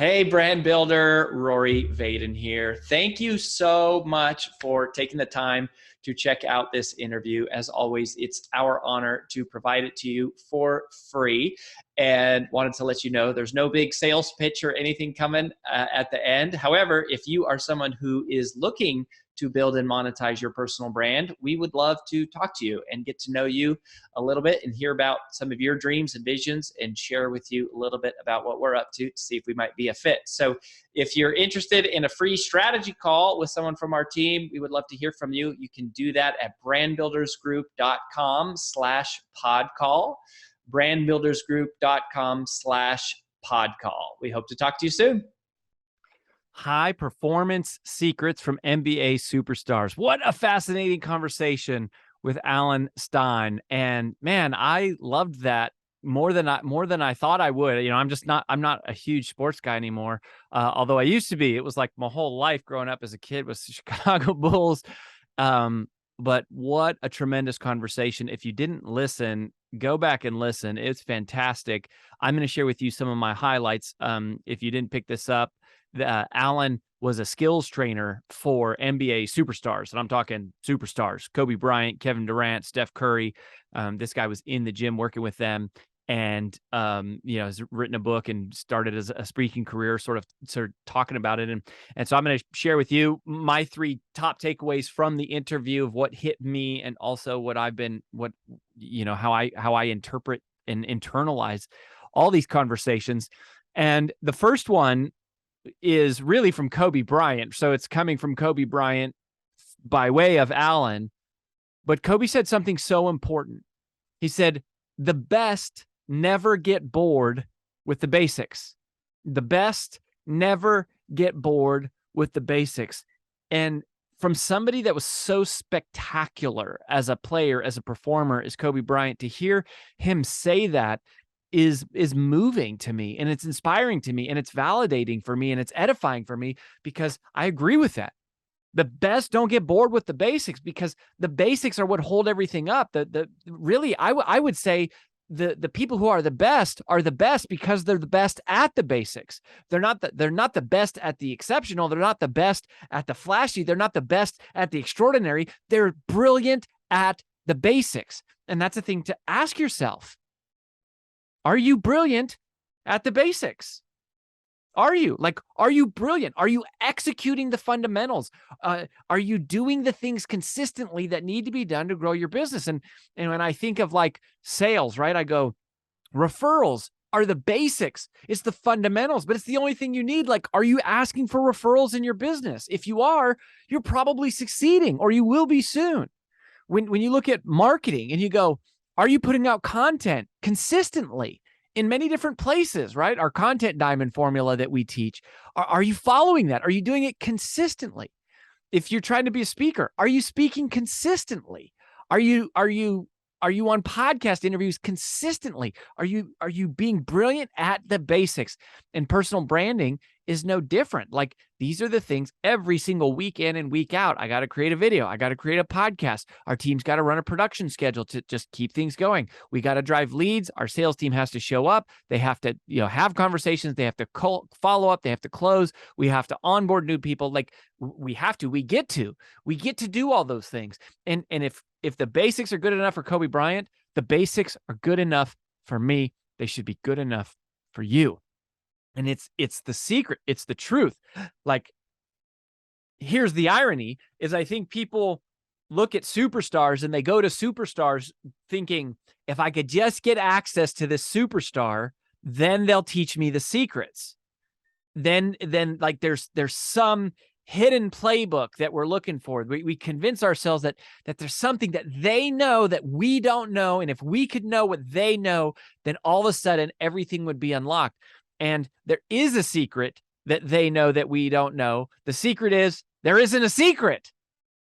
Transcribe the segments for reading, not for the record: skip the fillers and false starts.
Hey, brand builder, Rory Vaden here. Thank you so much for taking the time to check out this interview. As always, it's our honor to provide it to you for free. And wanted to let you know there's no big sales pitch or anything coming at the end. However, if you are someone who is looking to build and monetize your personal brand, we would love to talk to you and get to know you a little bit and hear about some of your dreams and visions and share with you a little bit about what we're up to see if we might be a fit. So if you're interested in a free strategy call with someone from our team, we would love to hear from you. You can do that at brandbuildersgroup.com/podcall, brandbuildersgroup.com/podcall. We hope to talk to you soon. High performance secrets from NBA superstars. What a fascinating conversation with Alan Stein. And man, I loved that more than I thought I would. You know, I'm not a huge sports guy anymore. Although I used to be. It was like my whole life growing up as a kid was the Chicago Bulls. But what a tremendous conversation. If you didn't listen, go back and listen. It's fantastic. I'm going to share with you some of my highlights. If you didn't pick this up, Alan was a skills trainer for NBA superstars, and I'm talking superstars: Kobe Bryant, Kevin Durant, Steph Curry. This guy was in the gym working with them, and has written a book and started as a speaking career, sort of talking about it. And so I'm going to share with you my 3 top takeaways from the interview of what hit me, and also how I interpret and internalize all these conversations. And the first one is really from Kobe Bryant. So it's coming from Kobe Bryant by way of Alan. But Kobe said something so important. He said, the best never get bored with the basics. The best never get bored with the basics. And from somebody that was so spectacular as a player, as a performer, as Kobe Bryant, to hear him say that is moving to me, and it's inspiring to me, and it's validating for me, and it's edifying for me, because I agree with that. The best don't get bored with the basics, because the basics are what hold everything up. Really, I would say the people who are the best because they're the best at the basics. They're not the best at the exceptional. They're not the best at the flashy. They're not the best at the extraordinary. They're brilliant at the basics. And that's a thing to ask yourself. Are you brilliant at the basics? Are you brilliant? Are you executing the fundamentals? Are you doing the things consistently that need to be done to grow your business? And when I think of like sales, right, I go, referrals are the basics. It's the fundamentals, but it's the only thing you need. Like, are you asking for referrals in your business? If you are, you're probably succeeding, or you will be soon. When you look at marketing and you go, are you putting out content consistently in many different places, right? Our content diamond formula that we teach. Are you following that? Are you doing it consistently? If you're trying to be a speaker, are you speaking consistently? Are you on podcast interviews consistently? Are you being brilliant at the basics? And personal branding is no different. Like, these are the things every single week in and week out. I got to create a video. I got to create a podcast. Our team's got to run a production schedule to just keep things going. We got to drive leads. Our sales team has to show up. They have to, have conversations. They have to follow up. They have to close. We have to onboard new people. Like, we get to do all those things. And if the basics are good enough for Kobe Bryant, the basics are good enough for me. They should be good enough for you. And it's the secret. It's the truth. Like, here's the irony is I think people look at superstars and they go to superstars thinking, if I could just get access to this superstar, then they'll teach me the secrets. Then like there's some hidden playbook that we're looking for. We convince ourselves that there's something that they know that we don't know. And if we could know what they know, then all of a sudden everything would be unlocked. And there is a secret that they know that we don't know. The secret is there isn't a secret.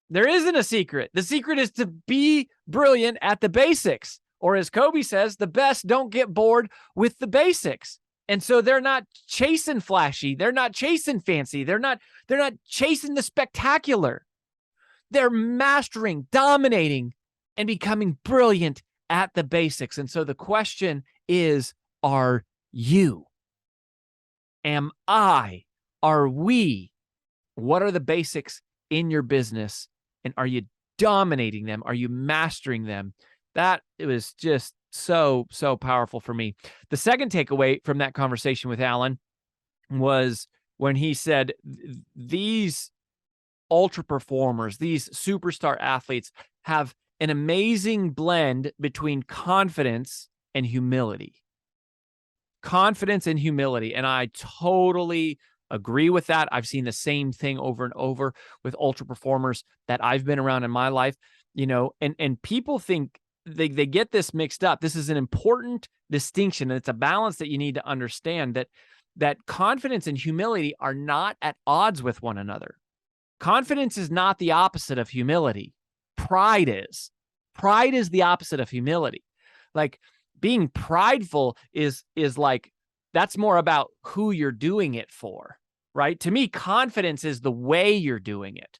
There isn't a secret. The secret is to be brilliant at the basics. Or as Kobe says, the best don't get bored with the basics. And so they're not chasing flashy. They're not chasing fancy. They're not chasing the spectacular. They're mastering, dominating, and becoming brilliant at the basics. And so the question is, are you? Am I? Are we? What are the basics in your business? And are you dominating them? Are you mastering them? That it was just so powerful for me. The second takeaway from that conversation with Alan was when he said these ultra performers, these superstar athletes have an amazing blend between confidence and humility. Confidence and humility. And I totally agree with that. I've seen the same thing over and over with ultra performers that I've been around in my life, and people think they get this mixed up. This is an important distinction, and it's a balance that you need to understand, that confidence and humility are not at odds with one another. Confidence is not the opposite of humility. Pride is. Pride is the opposite of humility. Like, being prideful is like, that's more about who you're doing it for, right? To me, confidence is the way you're doing it.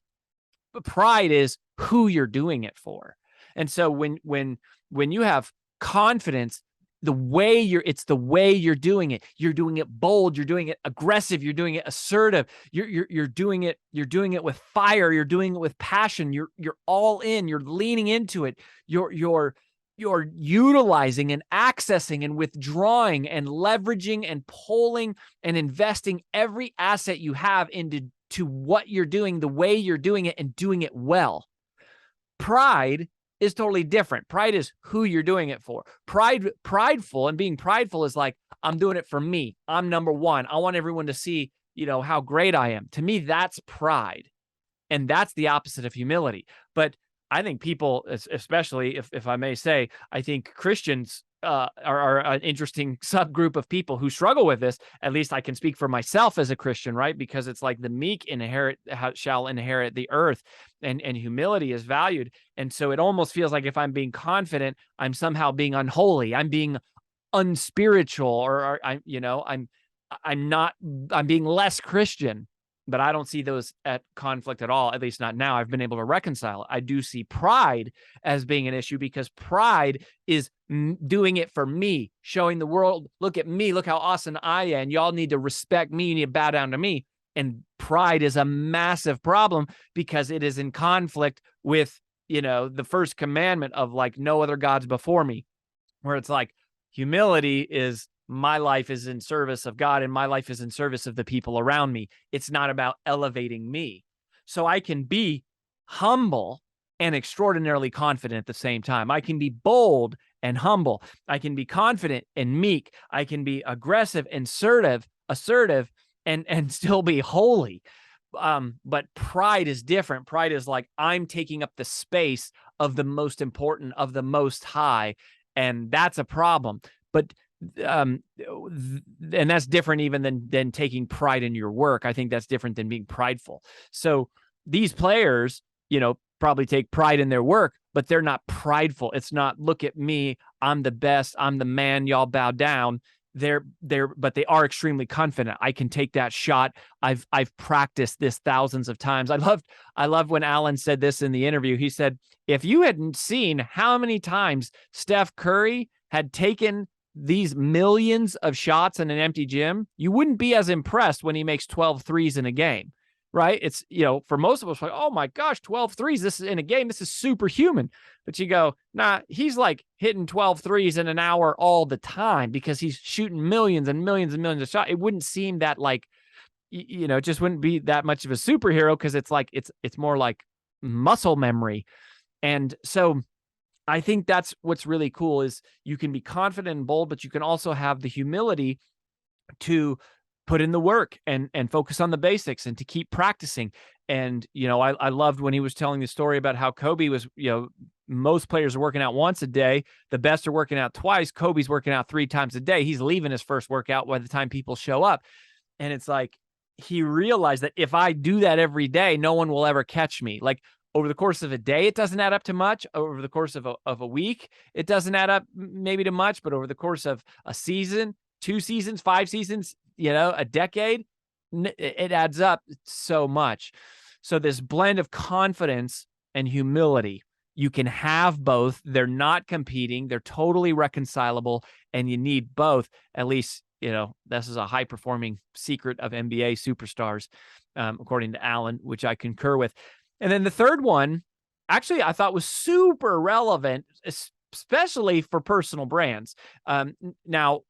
But pride is who you're doing it for. And so when you have confidence, it's the way you're doing it. You're doing it bold, you're doing it aggressive, you're doing it assertive. You're doing it with fire, you're doing it with passion. You're all in, you're leaning into it. You're utilizing and accessing and withdrawing and leveraging and pulling and investing every asset you have into what you're doing, the way you're doing it, and doing it well. Pride is totally different. Pride is who you're doing it for. Prideful and being prideful is like, I'm doing it for me. I'm number one. I want everyone to see, how great I am. To me, that's pride. And that's the opposite of humility. But I think people, especially if I may say, I think Christians are an interesting subgroup of people who struggle with this. At least I can speak for myself as a Christian, right? Because it's like the meek shall inherit the earth, and humility is valued. And so it almost feels like if I'm being confident, I'm somehow being unholy. I'm being unspiritual, or I'm being less Christian. But I don't see those at conflict at all, at least not now. I've been able to reconcile it. I do see pride as being an issue, because pride is doing it for me, showing the world, look at me, look how awesome I am. Y'all need to respect me, you need to bow down to me. And pride is a massive problem, because it is in conflict with, the first commandment of like, no other gods before me, where it's like humility is, my life is in service of God, and my life is in service of the people around me. It's not about elevating me. So I can be humble and extraordinarily confident at the same time. I can be bold and humble. I can be confident and meek. I can be aggressive and assertive and still be holy. But pride is different. Pride is like, I'm taking up the space of the most important, of the most high. And that's a problem. But and that's different even than taking pride in your work. I think that's different than being prideful. So these players, probably take pride in their work, but they're not prideful. It's not, look at me, I'm the best, I'm the man, y'all bow down. But they are extremely confident. I can take that shot. I've practiced this thousands of times. I loved when Alan said this in the interview. He said, if you hadn't seen how many times Steph Curry had taken these millions of shots in an empty gym, you wouldn't be as impressed when he makes 12 threes in a game, right? It's, for most of us, like, oh my gosh, 12 threes, this is in a game, this is superhuman. But you go, nah, he's like hitting 12 threes in an hour all the time, because he's shooting millions and millions and millions of shots. It wouldn't seem that like, it just wouldn't be that much of a superhero, because it's like, it's more like muscle memory. And so I think that's what's really cool, is you can be confident and bold, but you can also have the humility to put in the work and focus on the basics and to keep practicing. And, I loved when he was telling the story about how Kobe was, most players are working out once a day. The best are working out twice. Kobe's working out 3 times a day. He's leaving his first workout by the time people show up. And it's like, he realized that if I do that every day, no one will ever catch me. Like, over the course of a day, it doesn't add up to much. Over the course of a week, it doesn't add up maybe to much. But over the course of a season, 2 seasons, 5 seasons, a decade, it adds up so much. So this blend of confidence and humility, you can have both. They're not competing. They're totally reconcilable, and you need both. At least this is a high performing secret of NBA superstars, according to Alan, which I concur with. And then the third one, actually, I thought was super relevant, especially for personal brands. Now,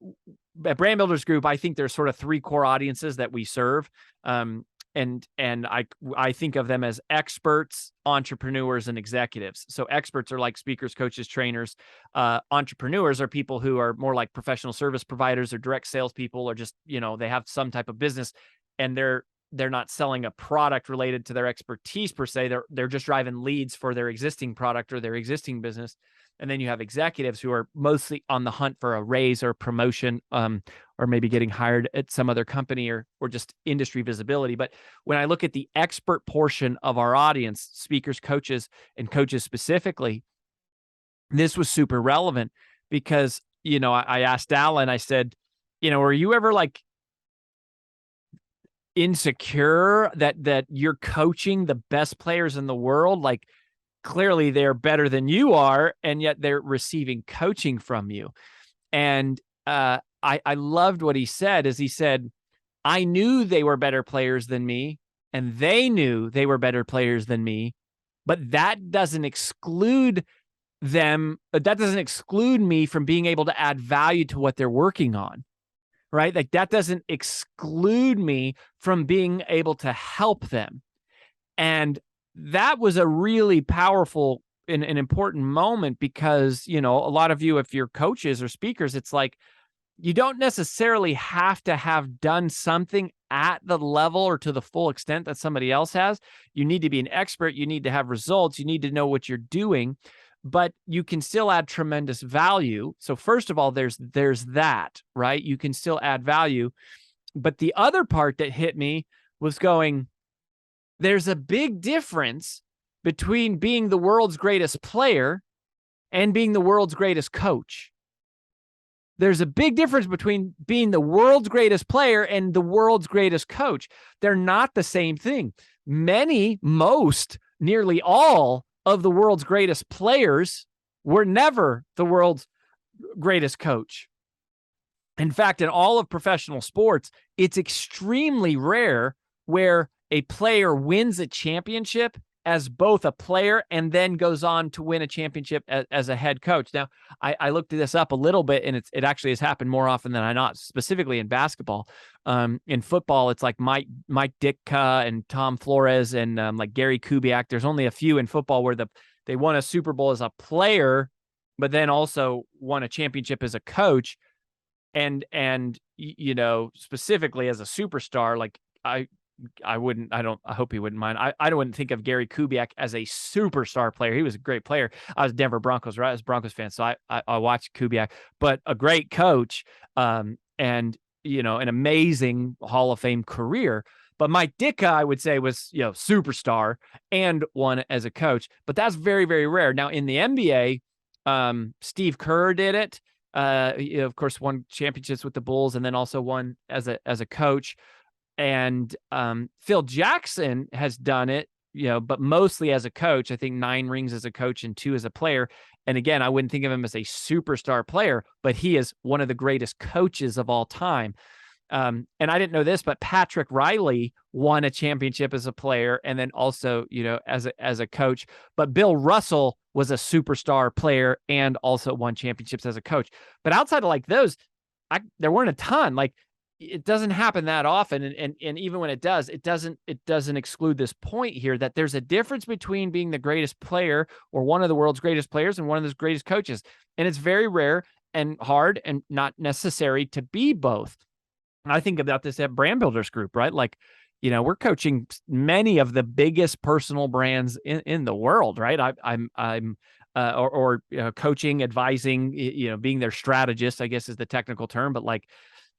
at Brand Builders Group, I think there's sort of three core audiences that we serve. And I think of them as experts, entrepreneurs, and executives. So experts are like speakers, coaches, trainers. Entrepreneurs are people who are more like professional service providers or direct salespeople, or just, they have some type of business, and they're not selling a product related to their expertise per se. They're just driving leads for their existing product or their existing business. And then you have executives who are mostly on the hunt for a raise or promotion, or maybe getting hired at some other company, or just industry visibility. But when I look at the expert portion of our audience, speakers, coaches, and coaches specifically, this was super relevant because, I asked Alan, I said, were you ever like insecure that you're coaching the best players in the world? Like, clearly they're better than you are, and yet they're receiving coaching from you. And I loved what he said. He said, I knew they were better players than me, and they knew they were better players than me, but that doesn't exclude them. That doesn't exclude me from being able to add value to what they're working on, right? Like, that doesn't exclude me from being able to help them. And that was a really powerful and an important moment, because, a lot of you, if you're coaches or speakers, it's like, you don't necessarily have to have done something at the level or to the full extent that somebody else has. You need to be an expert. You need to have results. You need to know what you're doing, but you can still add tremendous value. So first of all, there's that, right? You can still add value. But the other part that hit me was going, there's a big difference between being the world's greatest player and being the world's greatest coach. There's a big difference between being the world's greatest player and the world's greatest coach. They're not the same thing. Nearly all of the world's greatest players were never the world's greatest coach. In fact, in all of professional sports, it's extremely rare where a player wins a championship as both a player and then goes on to win a championship as a head coach. Now, I looked this up a little bit, and it actually has happened more often than I know, specifically in basketball. In football, it's like Mike Ditka and Tom Flores and like Gary Kubiak. There's only a few in football where they won a Super Bowl as a player, but then also won a championship as a coach. And specifically as a superstar, like I hope he wouldn't mind. I wouldn't think of Gary Kubiak as a superstar player. He was a great player. I was a Denver Broncos, right? I was a Broncos fan. So I watched Kubiak, but a great coach, and, an amazing Hall of Fame career. But Mike Ditka, I would say, was, superstar and won as a coach, but that's very, very rare. Now in the NBA, Steve Kerr did it. Of course, won championships with the Bulls, and then also won as a coach. And Phil Jackson has done it, but mostly as a coach. I think 9 rings as a coach and 2 as a player. And again, I wouldn't think of him as a superstar player, but he is one of the greatest coaches of all time. And I didn't know this, but Patrick Riley won a championship as a player and then also, as a coach. But Bill Russell was a superstar player and also won championships as a coach. But outside of like those, there weren't a ton. Like, it doesn't happen that often. And even when it does, it doesn't exclude this point here that there's a difference between being the greatest player or one of the world's greatest players and one of the greatest coaches. And it's very rare and hard and not necessary to be both. And I think about this at Brand Builders Group, right? Like, we're coaching many of the biggest personal brands in the world, right? I'm coaching, advising, being their strategist, I guess is the technical term, but like,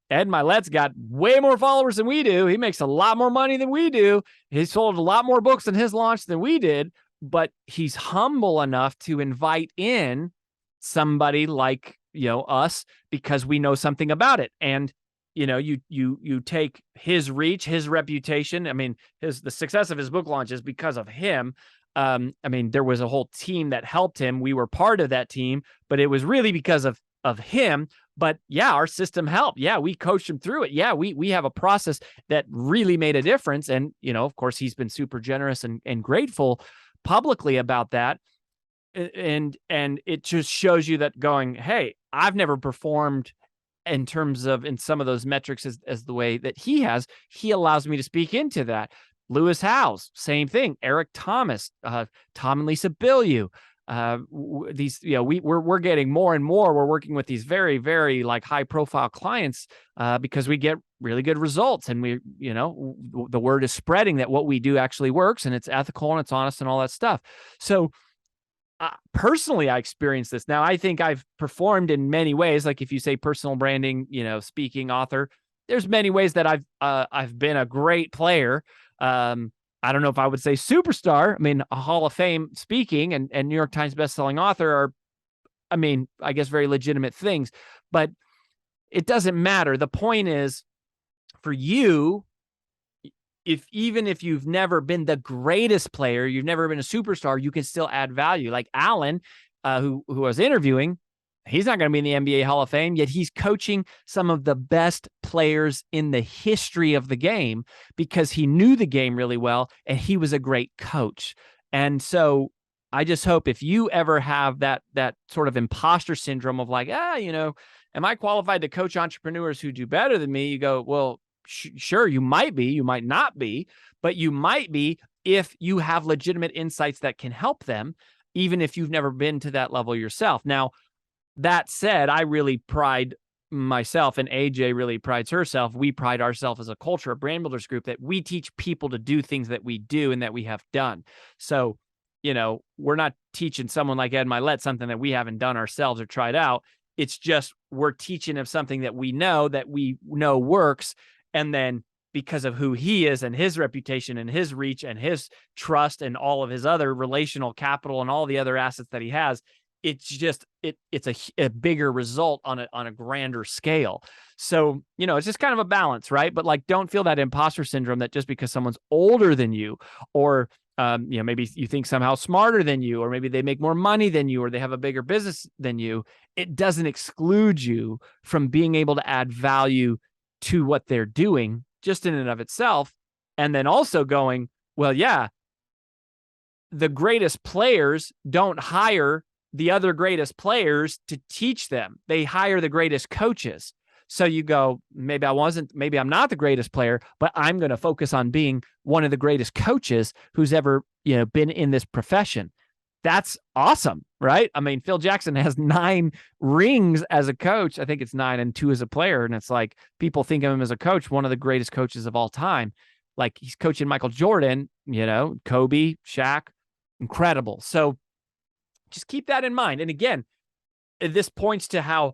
Ed Milet's got way more followers than we do. He makes a lot more money than we do. He sold a lot more books in his launch than we did, but he's humble enough to invite in somebody like, us, because we know something about it. And, you take his reach, his reputation. I mean, the success of his book launch is because of him. There was a whole team that helped him. We were part of that team, but it was really because of of him. But yeah, our system helped. Yeah, we coached him through it. Yeah, we have a process that really made a difference. And, of course, he's been super generous and grateful publicly about that. And it just shows you that going, hey, I've never performed in terms of in some of those metrics as the way that he has. He allows me to speak into that. Lewis Howes, same thing. Eric Thomas, Tom and Lisa Bilyeu. These, we're getting more and more. We're working with these very, very like high profile clients because we get really good results, and we, the word is spreading that what we do actually works, and it's ethical and it's honest and all that stuff. So personally, I experienced this. Now, I think I've performed in many ways. Like if you say personal branding, speaking, author, there's many ways that I've been a great player. I don't know if I would say superstar. I mean, a Hall of Fame speaking and New York Times bestselling author are, I guess very legitimate things, but it doesn't matter. The point is, for you, even if you've never been the greatest player, you've never been a superstar, you can still add value. Like Alan, who I was interviewing, he's not going to be in the NBA Hall of Fame, yet he's coaching some of the best players in the history of the game because he knew the game really well and he was a great coach. And so I just hope if you ever have that sort of imposter syndrome of like, am I qualified to coach entrepreneurs who do better than me? You go, well, sure, you might be, you might not be, but you might be if you have legitimate insights that can help them, even if you've never been to that level yourself. Now, that said, I really pride myself, and AJ really prides herself. We pride ourselves as a culture, a brand builders group, that we teach people to do things that we do and that we have done. So, we're not teaching someone like Ed Milet something that we haven't done ourselves or tried out. It's just we're teaching him something that we know works. And then because of who he is and his reputation and his reach and his trust and all of his other relational capital and all the other assets that he has, it's just it's a bigger result on a grander scale. So, it's just kind of a balance, right? But like, don't feel that imposter syndrome that just because someone's older than you, or maybe you think somehow smarter than you, or maybe they make more money than you, or they have a bigger business than you, it doesn't exclude you from being able to add value to what they're doing just in and of itself. And then also going, well, yeah, the greatest players don't hire the other greatest players to teach them. They hire the greatest coaches. So you go, maybe I'm not the greatest player, but I'm going to focus on being one of the greatest coaches who's ever, been in this profession. That's awesome, right? I mean, Phil Jackson has 9 rings as a coach. I think it's 9 and 2 as a player. And it's like, people think of him as a coach, one of the greatest coaches of all time. Like, he's coaching Michael Jordan, Kobe, Shaq, incredible. So just keep that in mind. And again, this points to how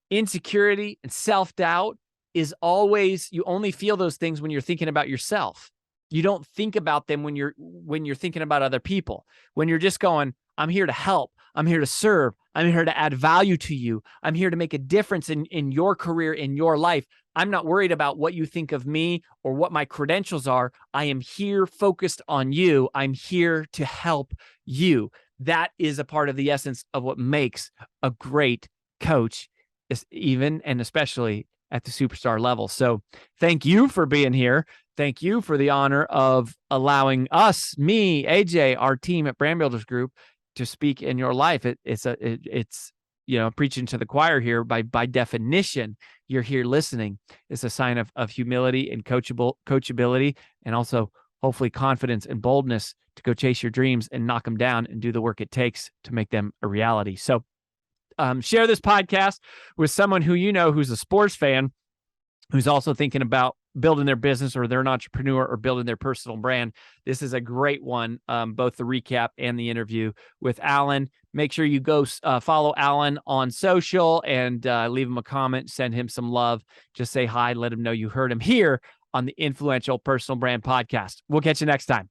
insecurity and self-doubt is always, you only feel those things when you're thinking about yourself. You don't think about them when you're thinking about other people. When you're just going, I'm here to help. I'm here to serve. I'm here to add value to you. I'm here to make a difference in your career, in your life. I'm not worried about what you think of me or what my credentials are. I am here focused on you. I'm here to help you. That is a part of the essence of what makes a great coach, even and especially at the superstar level. So thank you for being here. Thank you for the honor of allowing us, me, AJ, our team at Brand Builders Group, to speak in your life. It's preaching to the choir here. By definition, you're here listening. It's a sign of humility and coachability, and also hopefully confidence and boldness to go chase your dreams and knock them down and do the work it takes to make them a reality. So share this podcast with someone who who's a sports fan, who's also thinking about building their business, or they're an entrepreneur, or building their personal brand. This is a great one, both the recap and the interview with Alan. Make sure you go follow Alan on social and leave him a comment, send him some love. Just say hi, let him know you heard him here on the Influential Personal Brand Podcast. We'll catch you next time.